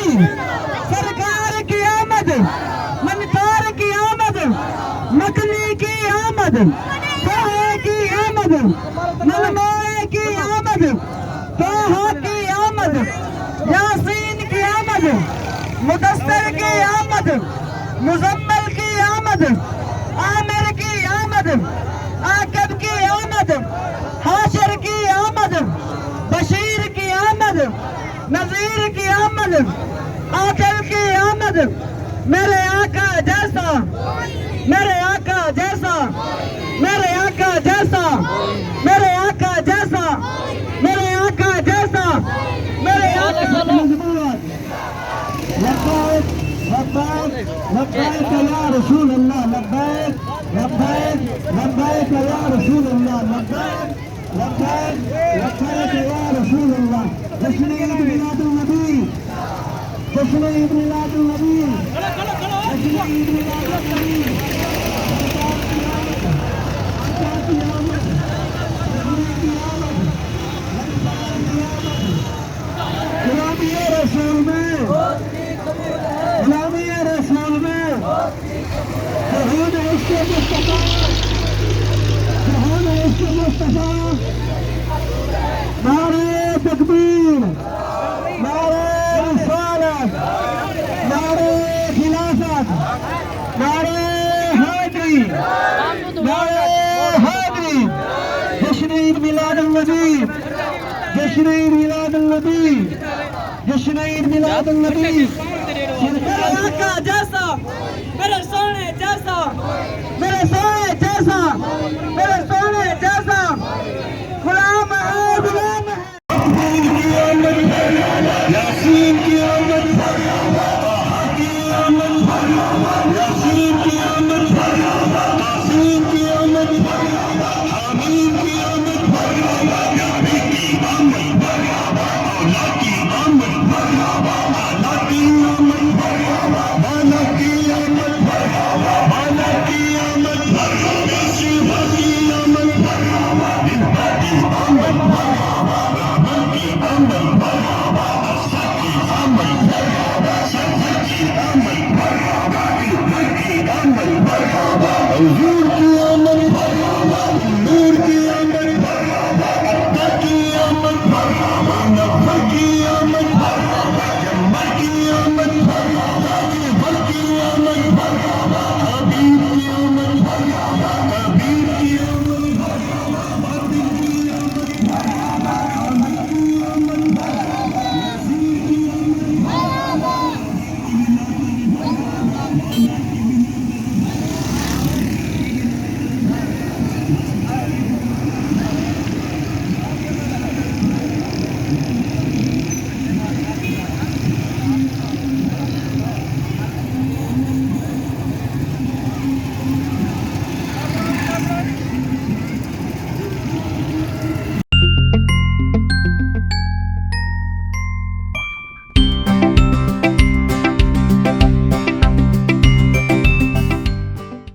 सरकार की आमद, मनकार की आमद, मकनी की आमद, सोहे की आमद, मनमोए की आमद, तोहा की आमद, यासीन की आमद, मुदस्सिर की आमद, मुजम्मिल की आमद, आमिर की आमद, आकिब की आमद, हाशिर की आमद, बशीर की आमद, नजीर की आमद, आकिल की आमद, मेरे आका जैसा, मेरे आका जैसा, मेरे आका जैसा, मेरे आका जैसा, मेरे आका जैसा, मेरे आका मजबूत। लब्बैक लब्बैक लब्बैक या रसूल अल्लाह, लब्बैक लब्बैक लब्बैक या रसूल अल्लाह, लब्बैक लब्बैक लब्बैक या रसूल अल्लाह। जश्न ईद मिलादुन नबी, जश्न ईद मिलादुन नबी, जश्न ईद मिलादुन नबी। गुलामी रसूल में, गुलामी रसूल में जहान इश्क़ मुस्तफ़ा, जहान इश्क़ मुस्तफ़ा। नारे तकबीर, नारे रिसालत, नारे खिलाफत, नारे हैदरी, नारे हैदरी। जश्न ईद मिलादुन नबी, जश्न ईद मिलादुन नबी, जश्न ईद मिलादुन नबी। मेरे आका जैसा, मेरे सोने जैसा, मेरे सोने जैसा, मेरे सोने जैसा गुलाम है, गुलाम है। यासीन की आमद, ताहा की आमद, यासीन की आमद, तासीन की आमद, हामीद की आमद, नबी की आमद, अल्लाह की आमद, अल्लाह की आमद, बाला की आमद, बाला की आमद, शिवा की आमद, इंदा की आमद, रहमान की आमद, असा की आमद, सजा की आमद, इल्म की आमद।